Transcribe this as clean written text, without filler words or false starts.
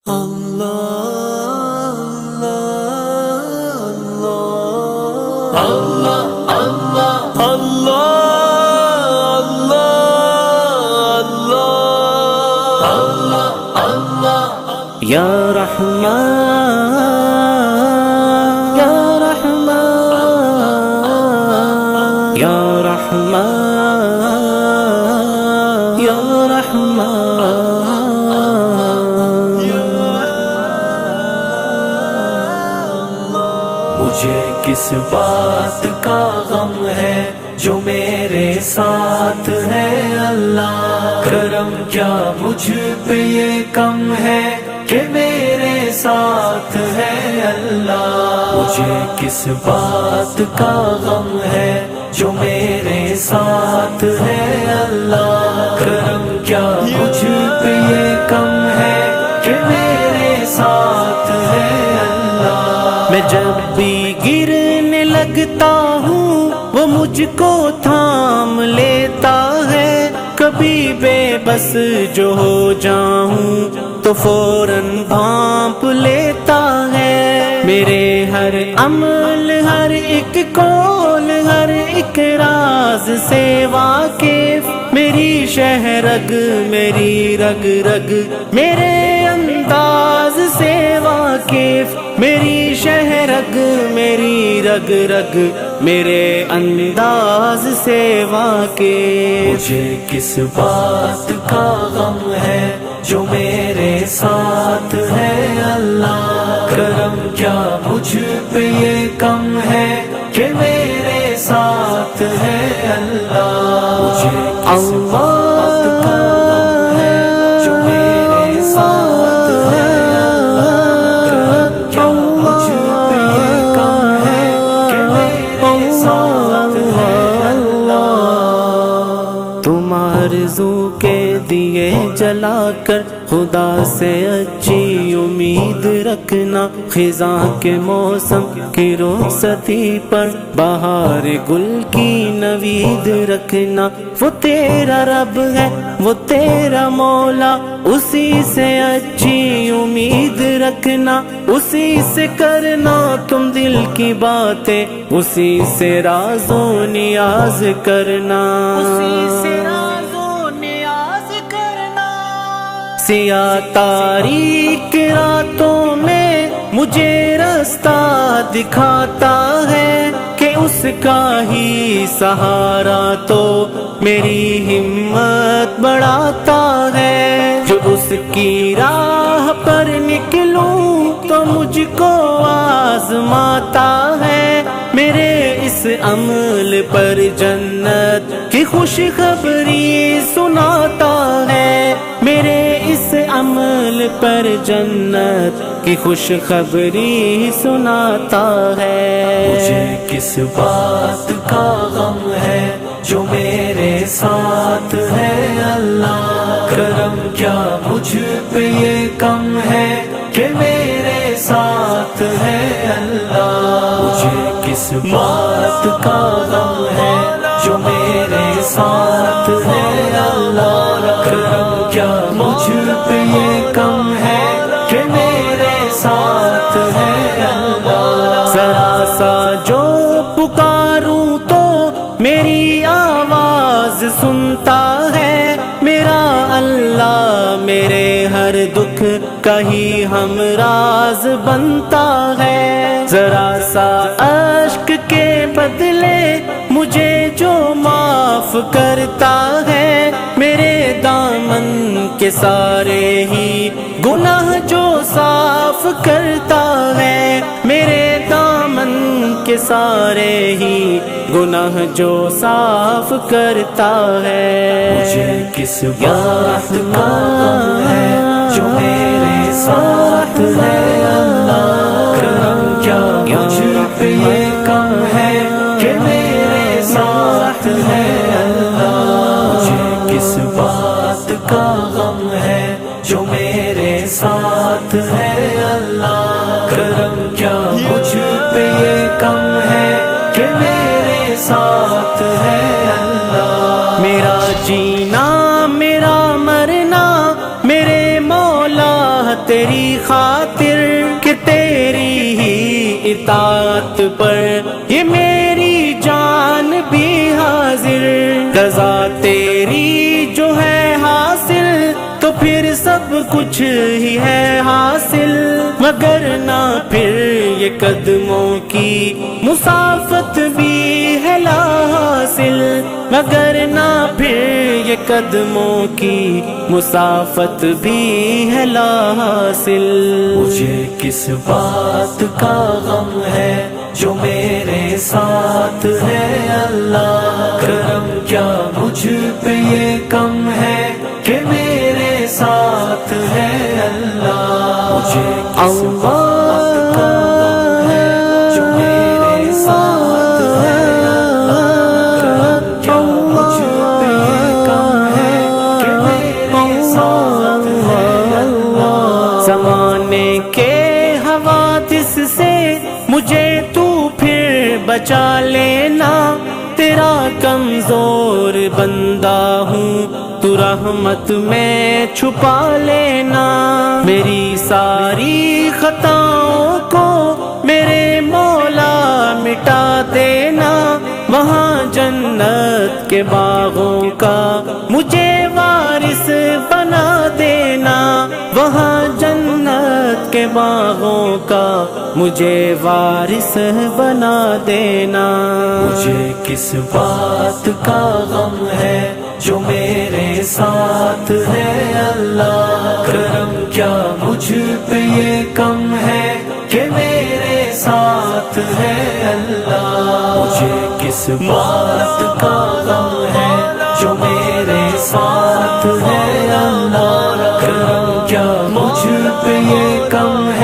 یا رحمان یا رحمان یا رحمان یا رحمان، مجھے کس بات کا غم ہے جو میرے ساتھ ہے اللہ، کرم کیا مجھ پہ یہ کم ہے کہ میرے ساتھ ہے اللہ، مجھے کس بات کا غم ہے جو میرے ساتھ ہے اللہ، کرم کیا مجھ پہ یہ کم ہے کہ میرے ساتھ ہے اللہ۔ میں جب بھی گرنے لگتا ہوں وہ مجھ کو تھام لیتا ہے، کبھی بے بس جو ہو جاؤں تو فوراً بھانپ لیتا ہے، میرے ہر عمل ہر ایک قول ہر ایک راز سے واقف، میری شہرگ میری رگ رگ میرے انداز سے واقف، میری شہرگ میری رگ رگ میرے انداز سے واقف، مجھے کس بات کا غم ہے جو میرے ساتھ ہے اللہ، کرم کیا مجھ پہ یہ کم ہے کہ میرے ساتھ ہے اللہ، مجھے کس بات کا غم ہے جو میرے ساتھ ہے اللہ، کرم کیا مجھ پہ یہ کم ہے کہ میرے ساتھ ہے اللہ۔ تم آرزو کے دیے جلا کر خدا سے اچھی امید رکھنا، خزاں کے موسم کی رخصتی پر بہار گل کی نوید رکھنا، وہ تیرا رب ہے وہ تیرا مولا، اسی سے اچھی امید رکھنا، اسی سے کرنا تم دل کی باتیں، اسی سے راز و نیاز کرنا، اسی سے راز و نیاز کرنا، سیاہ تاریک راتوں میں مجھے رستہ دکھاتا ہے کہ اس کا ہی سہارا تو میری ہمت بڑھاتا ہے، جو اس کی راہ پر نکلوں تو مجھ کو آزماتا ہے، میرے اس عمل پر جنت کی خوشخبری سناتا ہے، میرے اس عمل پر جنت کی خوشخبری سناتا ہے، مجھے کس بات کا غم ہے جو میرے ساتھ ہے اللہ، کرم کیا مجھ پہ یہ کم ہے کہ میرے ساتھ ہے اللہ، مجھے کس بات کا غم ہے جو میرے ساتھ ہے اللہ، کرم کیا مجھ پہ یہ کم ہے کہ میرے ساتھ ہے اللہ، ذرا سا جو پکاروں تو میری آواز سنتا ہے، میرا اللہ میرے ہر دکھ کا ہی ہمراز بنتا ہے، ذرا سا اشک کے بدلے مجھے جو معاف کرتا ہے، میرے دامن کے سارے ہی گناہ جو صاف کرتا ہے، میرے دامن کے سارے ہی گناہ جو صاف کرتا ہے، مجھے کس بات کا غم ہے جو میرے ساتھ ہے اللہ، کرم کیا مجھ پہ یہ کم ہے کہ میرے ساتھ ہے اللہ، مجھے کس بات کا غم ہے جو میرے ساتھ ہے اللہ، کرم کیا مجھ پہ یہ کم ہے کہ میرے ساتھ ہے اللہ، میرا جینا میرا مرنا میرے مولا تیری پھر سب کچھ ہی ہے حاصل، مگر نہ پھر یہ قدموں کی مسافت بھی ہے لا حاصل، مگر نہ پھر یہ قدموں کی مسافت بھی ہے لا حاصل۔ مجھے کس بات کا غم ہے جو میرے ساتھ ہے اللہ، کرم کیا مجھ پہ یہ کم ہے کہ میرے ساتھ ہے اللہ۔ مجھے کس بات کا غم ہے جو میرے ساتھ ہے اللہ، کرم کیا مجھ پہ یہ کم ہے کہ میرے ساتھ ہے اللہ۔ زمانے کے حوادث سے مجھے تو پھر بچا لینا، تیرا کمزور بندہ ہوں تو رحمت میں چھپا لینا، میری ساری خطاؤں کو میرے مولا مٹا دینا، وہاں جنت کے باغوں کا مجھے وارث بنا دینا، وہاں جنت کے باغوں کا مجھے وارث بنا دینا۔ مجھے کس بات کا غم ہے جو میرے ساتھ ہے اللہ، کرم کیا مجھ پہ یہ کم ہے کہ میرے ساتھ ہے اللہ۔ مجھے کس بات کا غم ہے جو میرے ساتھ ہے اللہ، کرم کیا مجھ پہ یہ کم ہے